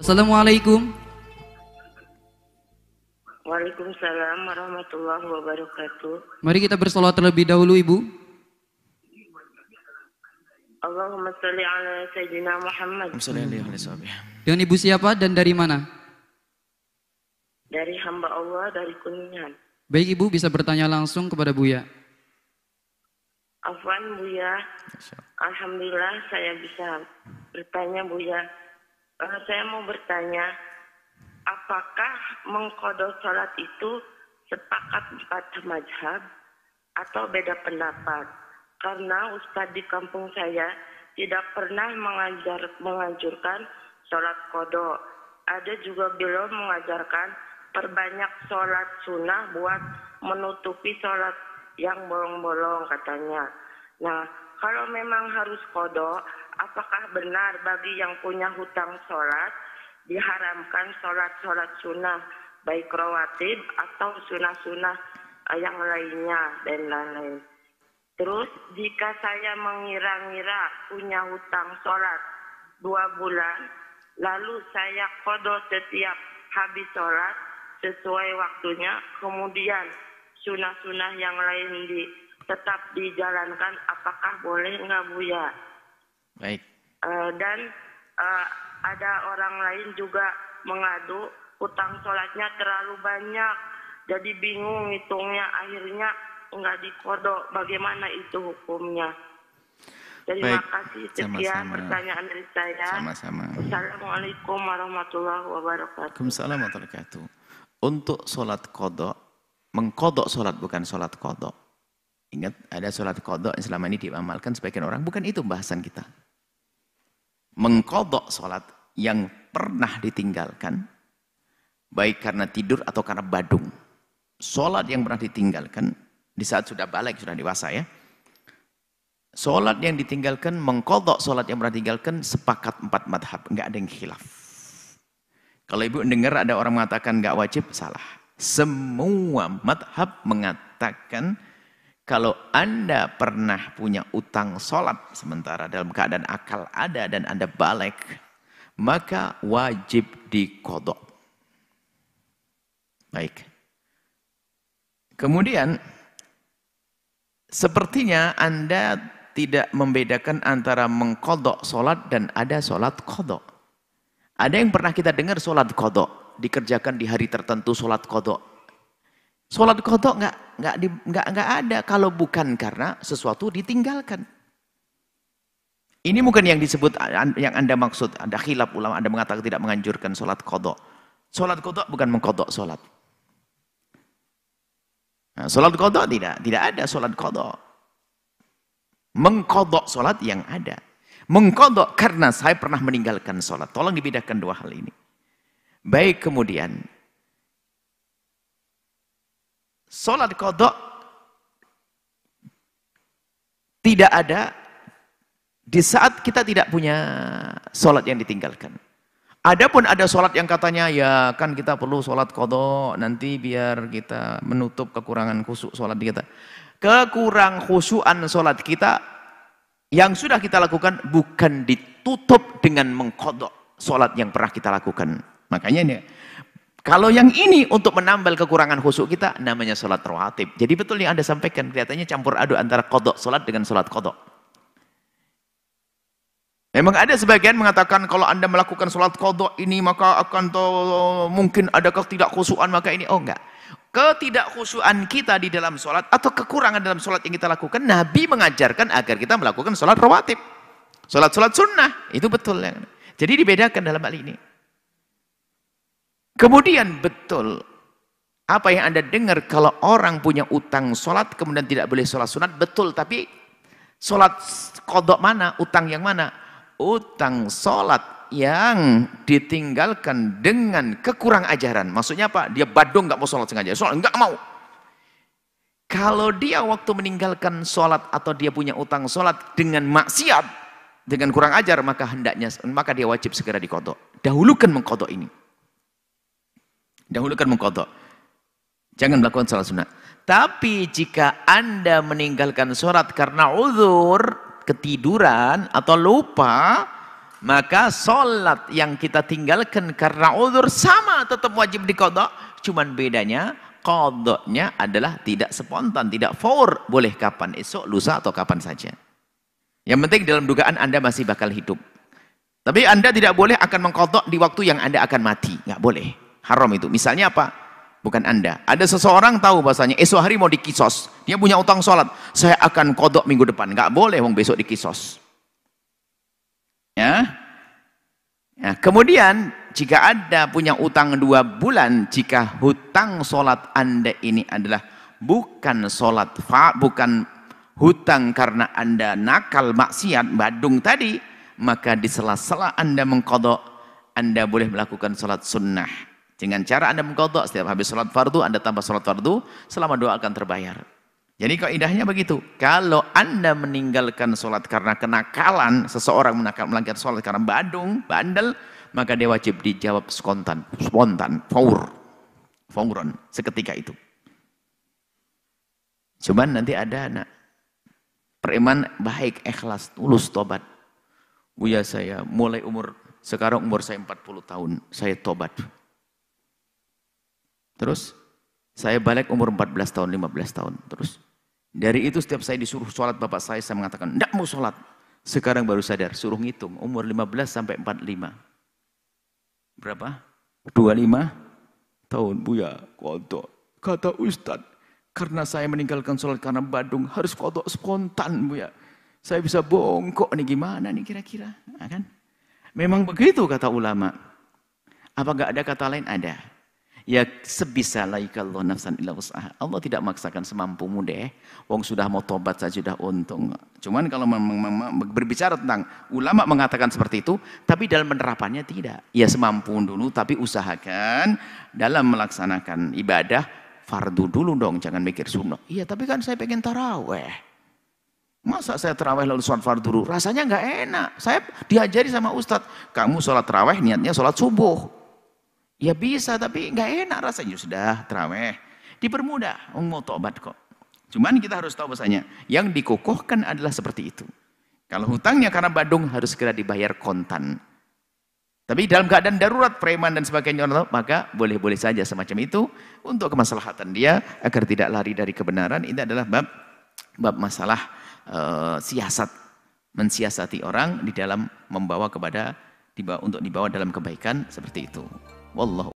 Assalamualaikum. Waalaikumsalam warahmatullahi wabarakatuh. Mari kita bersolawat terlebih dahulu, Ibu. Allahumma sholli ala Sayyidina Muhammad. Dengan Ibu siapa dan dari mana? Dari hamba Allah dari Kuningan. Baik, Ibu bisa bertanya langsung kepada Buya. Afwan Buya, alhamdulillah saya bisa bertanya Buya. Saya mau bertanya, apakah mengqadha salat itu sepakat 4 mazhab atau beda pendapat? Karena Ustadz di kampung saya tidak pernah menganjurkan salat qadha. Ada juga beliau mengajarkan perbanyak salat sunnah buat menutupi salat yang bolong-bolong katanya. Nah, kalau memang harus qadha, apakah benar bagi yang punya hutang salat diharamkan salat-salat sunnah baik rawatib atau sunnah-sunnah yang lainnya dan lain-lain. Terus jika saya mengira-ngira punya hutang salat 2 bulan, lalu saya qadha setiap habis salat sesuai waktunya, kemudian sunnah-sunnah yang lain tetap dijalankan, apakah boleh nggak Buya? Baik. Dan ada orang lain juga mengadu hutang sholatnya terlalu banyak, jadi bingung hitungnya, akhirnya nggak diqadha. Bagaimana itu hukumnya? Terima kasih. Sekian pertanyaan dari saya. Sama-sama. Assalamualaikum warahmatullahi wabarakatuh. Waalaikumsalam warahmatullahi wabarakatuh. Untuk sholat qadha, mengqadha sholat bukan sholat qadha. Ingat, ada sholat qadha yang selama ini diamalkan sebagian orang, bukan itu bahasan kita. Mengqadha sholat yang pernah ditinggalkan, baik karena tidur atau karena badung. Sholat yang pernah ditinggalkan, di saat sudah balik, sudah dewasa ya. Sholat yang ditinggalkan, mengqadha sholat yang pernah ditinggalkan, sepakat 4 madhab, enggak ada yang khilaf. Kalau ibu dengar ada orang mengatakan enggak wajib, salah. Semua madhab mengatakan kalau Anda pernah punya utang sholat sementara dalam keadaan akal ada dan Anda balik, maka wajib diqadha. Baik. Kemudian, sepertinya Anda tidak membedakan antara mengqadha sholat dan ada sholat qadha. Ada yang pernah kita dengar sholat qadha, dikerjakan di hari tertentu sholat qadha. Sholat qadha nggak ada kalau bukan karena sesuatu ditinggalkan. Ini bukan yang disebut yang Anda maksud. Ada khilaf ulama, Anda mengatakan tidak menganjurkan sholat qadha. Sholat qadha bukan mengqadha sholat. Nah, sholat qadha tidak ada sholat qadha. Mengqadha sholat yang ada. Mengqadha karena saya pernah meninggalkan sholat. Tolong dibedakan 2 hal ini. Baik, kemudian sholat qadha tidak ada di saat kita tidak punya sholat yang ditinggalkan. Adapun ada sholat yang katanya ya kan kita perlu sholat qadha nanti biar kita menutup kekurangan khusyuk sholat kita. Kekurang khusyuan sholat kita yang sudah kita lakukan bukan ditutup dengan mengqadha sholat yang pernah kita lakukan. Makanya ini, kalau yang ini untuk menambal kekurangan khusyuk kita namanya sholat rawatib. Jadi betul yang Anda sampaikan, kelihatannya campur aduk antara qadha sholat dengan sholat qadha. Memang ada sebagian mengatakan kalau Anda melakukan sholat qadha ini maka akan mungkin ada ketidakkhusyuan, maka ini enggak. Ketidakkhusyuan kita di dalam sholat atau kekurangan dalam sholat yang kita lakukan, Nabi mengajarkan agar kita melakukan sholat rawatib, sholat sunnah, itu betul ya. Jadi dibedakan dalam hal ini. Kemudian betul apa yang Anda dengar kalau orang punya utang sholat kemudian tidak boleh sholat sunat, betul, tapi sholat qadha mana, utang yang mana? Utang sholat yang ditinggalkan dengan kekurang ajaran. Maksudnya apa? Dia badung nggak mau sholat sengaja, sholat nggak mau. Kalau dia waktu meninggalkan sholat atau dia punya utang sholat dengan maksiat, dengan kurang ajar, maka dia wajib segera diqadha. Dahulukan mengqadha ini. Dahulukan mengqadha. Jangan melakukan sholat sunat. Tapi jika Anda meninggalkan sholat karena uzur, ketiduran atau lupa, maka sholat yang kita tinggalkan karena uzur sama tetap wajib diqadha, cuman bedanya qadhanya adalah tidak spontan, tidak faur, boleh kapan, esok, lusa atau kapan saja. Yang penting dalam dugaan Anda masih bakal hidup. Tapi Anda tidak boleh akan mengqadha di waktu yang Anda akan mati, nggak boleh. Haram itu. Misalnya apa? Bukan Anda. Ada seseorang tahu bahasanya esok hari mau dikisos, dia punya utang sholat, saya akan qadha minggu depan, nggak boleh wong besok dikisos. Ya. Nah, kemudian jika Anda punya utang 2 bulan, jika hutang sholat Anda ini adalah bukan sholat bukan hutang karena Anda nakal maksiat badung tadi, maka di sela-sela Anda mengqadha, Anda boleh melakukan sholat sunnah. Dengan cara Anda mengqadha, setiap habis sholat fardu Anda tambah sholat fardu, selama doa akan terbayar. Jadi kaidahnya begitu. Kalau Anda meninggalkan sholat karena kenakalan, seseorang melanggar sholat karena badung, bandel, maka dia wajib dijawab spontan, fauron, seketika itu. Cuman nanti ada anak beriman baik, ikhlas, tulus, tobat. Buya saya mulai sekarang umur saya 40 tahun, saya tobat. Terus saya balik umur 14 tahun, 15 tahun. Terus dari itu setiap saya disuruh sholat bapak saya mengatakan, enggak mau sholat. Sekarang baru sadar, suruh ngitung. Umur 15 sampai 45. Berapa? 25 tahun, Buya. Qadha. Kata Ustadz, karena saya meninggalkan sholat karena badung, harus qadha spontan, Buya. Saya bisa bongkok nih, gimana nih kira-kira? Nah, kan? Memang begitu kata ulama. Apa enggak ada kata lain? Ada. Ya sebisa laikallahu nafsan illa wus'aha. Allah tidak memaksakan semampumu deh. Wong sudah mau tobat saja sudah untung. Cuman kalau berbicara tentang ulama mengatakan seperti itu, tapi dalam penerapannya tidak. Ya semampu dulu, tapi usahakan dalam melaksanakan ibadah fardu dulu dong, jangan mikir sunnah. Iya, tapi kan saya pengen taraweh. Masa saya taraweh lalu sholat fardu dulu? Rasanya nggak enak. Saya diajari sama Ustadz, kamu sholat taraweh niatnya sholat subuh. Ya bisa, tapi nggak enak rasanya. Sudah taraweh, dipermudah, mau tobat kok. Cuman kita harus tahu bahasanya, yang dikokohkan adalah seperti itu. Kalau hutangnya karena badung harus segera dibayar kontan. Tapi dalam keadaan darurat, preman dan sebagainya, maka boleh-boleh saja semacam itu untuk kemaslahatan dia agar tidak lari dari kebenaran. Ini adalah bab masalah siasat, mensiasati orang di dalam membawa kepada untuk dibawa dalam kebaikan seperti itu. Wallahu